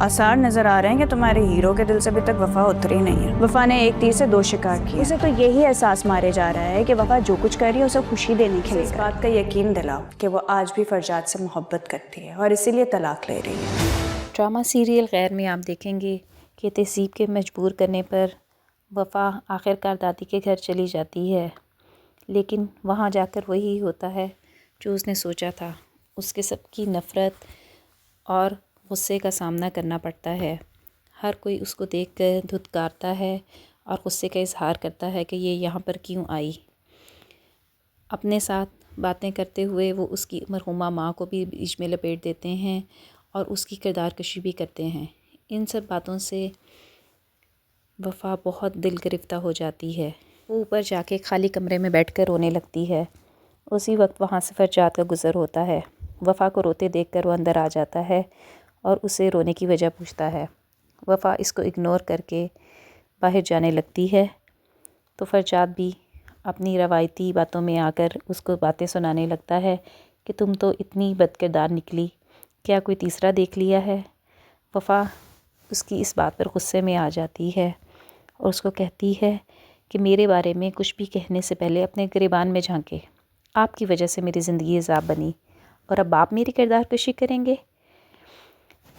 آثار نظر آ رہے ہیں کہ تمہارے ہیرو کے دل سے ابھی تک وفا اتری نہیں ہے۔ وفا نے ایک تیر سے دو شکار کیا۔ اسے تو یہی احساس مارے جا رہا ہے کہ وفا جو کچھ کر رہی ہے اسے خوشی دینے کے لیے۔ اس بات کا یقین دلاؤ کہ وہ آج بھی فرجاد سے محبت کرتی ہے اور اسی لیے طلاق لے رہی ہے۔ ڈرامہ سیریل غیر میں آپ دیکھیں گے کہ تہذیب کے مجبور کرنے پر وفا آخرکار دادی کے گھر چلی جاتی ہے، لیکن وہاں جا کر وہی ہوتا ہے جو اس نے سوچا تھا۔ اس کے سب کی نفرت اور غصے کا سامنا کرنا پڑتا ہے۔ ہر کوئی اس کو دیکھ کر دھتکارتا ہے اور غصے کا اظہار کرتا ہے کہ یہ یہاں پر کیوں آئی۔ اپنے ساتھ باتیں کرتے ہوئے وہ اس کی مرحومہ ماں کو بھی بیچ میں لپیٹ دیتے ہیں اور اس کی کردار کشی بھی کرتے ہیں۔ ان سب باتوں سے وفا بہت دل گرفتہ ہو جاتی ہے۔ وہ اوپر جا کے خالی کمرے میں بیٹھ کر رونے لگتی ہے۔ اسی وقت وہاں سے فرجاد کا گزر ہوتا ہے۔ وفا کو روتے دیکھ کر وہ اندر آ جاتا ہے اور اسے رونے کی وجہ پوچھتا ہے۔ وفا اس کو اگنور کر کے باہر جانے لگتی ہے تو فرجاد بھی اپنی روایتی باتوں میں آ کر اس کو باتیں سنانے لگتا ہے کہ تم تو اتنی بد کردار نکلی، کیا کوئی تیسرا دیکھ لیا ہے؟ وفا اس کی اس بات پر غصے میں آ جاتی ہے اور اس کو کہتی ہے کہ میرے بارے میں کچھ بھی کہنے سے پہلے اپنے گریبان میں جھانکے۔ آپ کی وجہ سے میری زندگی عذاب بنی اور اب آپ میری کردار کشی کریں گے؟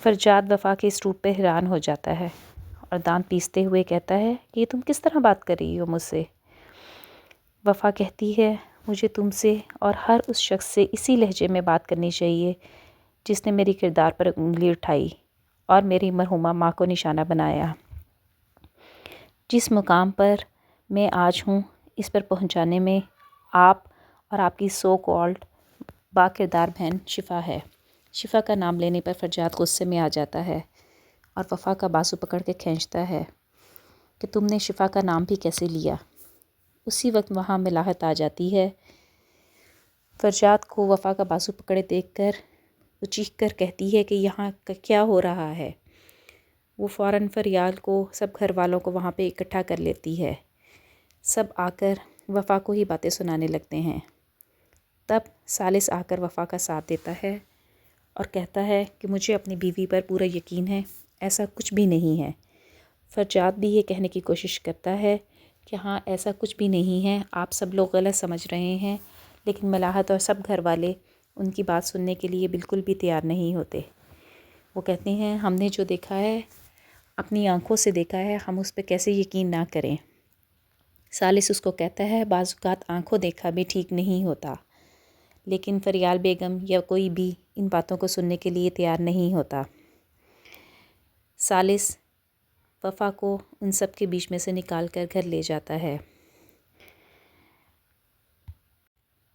فرجاد وفا کے اس روپ پہ حیران ہو جاتا ہے اور دانت پیستے ہوئے کہتا ہے کہ یہ تم کس طرح بات کر رہی ہو مجھ سے؟ وفا کہتی ہے مجھے تم سے اور ہر اس شخص سے اسی لہجے میں بات کرنی چاہیے جس نے میری کردار پر انگلی اٹھائی اور میری مرحومہ ماں کو نشانہ بنایا۔ جس مقام پر میں آج ہوں اس پر پہنچانے میں آپ اور آپ کی سو کالڈ با کردار بہن شفا ہے۔ شفا کا نام لینے پر فرجاد غصے میں آ جاتا ہے اور وفا کا بازو پکڑ کے کھینچتا ہے کہ تم نے شفا کا نام بھی کیسے لیا؟ اسی وقت وہاں ملاحت آ جاتی ہے۔ فرجاد کو وفا کا بازو پکڑے دیکھ کر وہ چیخ کر کہتی ہے کہ یہاں کیا ہو رہا ہے؟ وہ فوراً فریال کو سب گھر والوں کو وہاں پہ اکٹھا کر لیتی ہے۔ سب آ کر وفا کو ہی باتیں سنانے لگتے ہیں۔ تب ثالث آ کر وفا کا ساتھ دیتا ہے اور کہتا ہے کہ مجھے اپنی بیوی پر پورا یقین ہے، ایسا کچھ بھی نہیں ہے۔ فرجاد بھی یہ کہنے کی کوشش کرتا ہے کہ ہاں ایسا کچھ بھی نہیں ہے، آپ سب لوگ غلط سمجھ رہے ہیں، لیکن ملاحت اور سب گھر والے ان کی بات سننے کے لیے بالکل بھی تیار نہیں ہوتے۔ وہ کہتے ہیں ہم نے جو دیکھا ہے اپنی آنکھوں سے دیکھا ہے، ہم اس پہ کیسے یقین نہ کریں؟ ثالث اس کو کہتا ہے بعض اوقات آنکھوں دیکھا بھی ٹھیک نہیں ہوتا، لیکن فریال بیگم یا کوئی بھی ان باتوں کو سننے کے لیے تیار نہیں ہوتا۔ ثالث وفا کو ان سب کے بیچ میں سے نکال کر گھر لے جاتا ہے۔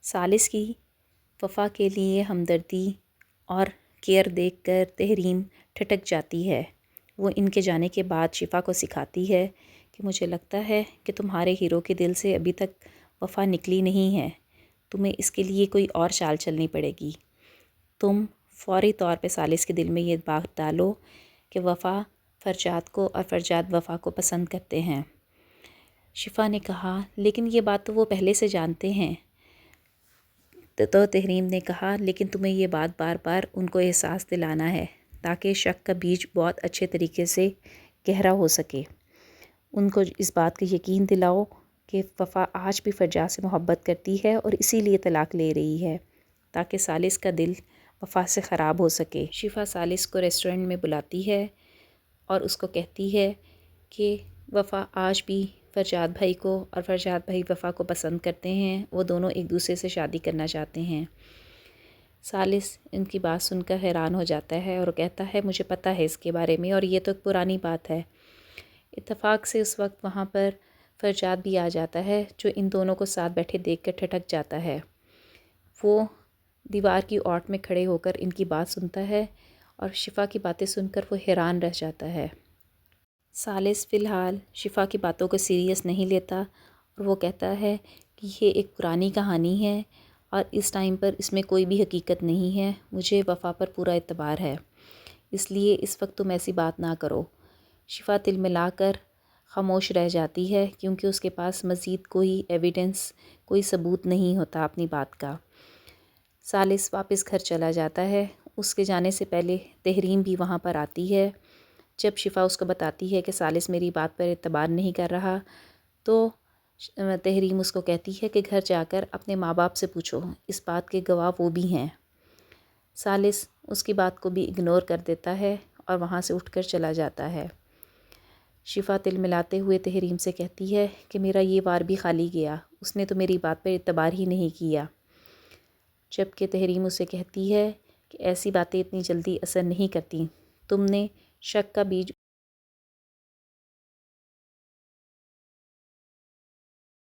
ثالث کی وفا کے لیے ہمدردی اور کیئر دیکھ کر تحریم ٹھٹک جاتی ہے۔ وہ ان کے جانے کے بعد شفا کو سکھاتی ہے کہ مجھے لگتا ہے کہ تمہارے ہیرو کے دل سے ابھی تک وفا نکلی نہیں ہے، تمہیں اس کے لیے کوئی اور چال چلنی پڑے گی۔ تم فوری طور پہ ثالث کے دل میں یہ بات ڈالو کہ وفا فرجاد کو اور فرجاد وفا کو پسند کرتے ہیں۔ شفا نے کہا لیکن یہ بات تو وہ پہلے سے جانتے ہیں۔ تو تحریم نے کہا لیکن تمہیں یہ بات بار بار ان کو احساس دلانا ہے تاکہ شک کا بیج بہت اچھے طریقے سے گہرا ہو سکے۔ ان کو اس بات کا یقین دلاؤ کہ وفا آج بھی فرجاد سے محبت کرتی ہے اور اسی لیے طلاق لے رہی ہے تاکہ ثالث کا دل وفا سے خراب ہو سکے۔ شفا ثالث کو ریسٹورنٹ میں بلاتی ہے اور اس کو کہتی ہے کہ وفا آج بھی فرجاد بھائی کو اور فرجاد بھائی وفا کو پسند کرتے ہیں، وہ دونوں ایک دوسرے سے شادی کرنا چاہتے ہیں۔ ثالث ان کی بات سن کر حیران ہو جاتا ہے اور کہتا ہے مجھے پتہ ہے اس کے بارے میں اور یہ تو ایک پرانی بات ہے۔ اتفاق سے اس وقت وہاں پر فرجاد بھی آ جاتا ہے جو ان دونوں کو ساتھ بیٹھے دیکھ کر ٹھٹک جاتا ہے۔ وہ دیوار کی اوٹ میں کھڑے ہو کر ان کی بات سنتا ہے اور شفا کی باتیں سن کر وہ حیران رہ جاتا ہے۔ ثالث فی الحال شفا کی باتوں کو سیریس نہیں لیتا اور وہ کہتا ہے کہ یہ ایک پرانی کہانی ہے اور اس ٹائم پر اس میں کوئی بھی حقیقت نہیں ہے، مجھے وفا پر پورا اعتبار ہے، اس لیے اس وقت تم ایسی بات نہ کرو۔ شفا تل ملا کر خاموش رہ جاتی ہے کیونکہ اس کے پاس مزید کوئی ایویڈنس، کوئی ثبوت نہیں ہوتا اپنی بات کا۔ ثالث واپس گھر چلا جاتا ہے۔ اس کے جانے سے پہلے تحریم بھی وہاں پر آتی ہے جب شفا اس کو بتاتی ہے کہ ثالث میری بات پر اعتبار نہیں کر رہا تو تحریم اس کو کہتی ہے کہ گھر جا کر اپنے ماں باپ سے پوچھو، اس بات کے گواہ وہ بھی ہیں۔ ثالث اس کی بات کو بھی اگنور کر دیتا ہے اور وہاں سے اٹھ کر چلا جاتا ہے۔ شفا تل ملاتے ہوئے تحریم سے کہتی ہے کہ میرا یہ وار بھی خالی گیا، اس نے تو میری بات پر اعتبار ہی نہیں کیا۔ جبکہ تحریم اسے کہتی ہے کہ ایسی باتیں اتنی جلدی اثر نہیں کرتی، تم نے شک کا بیج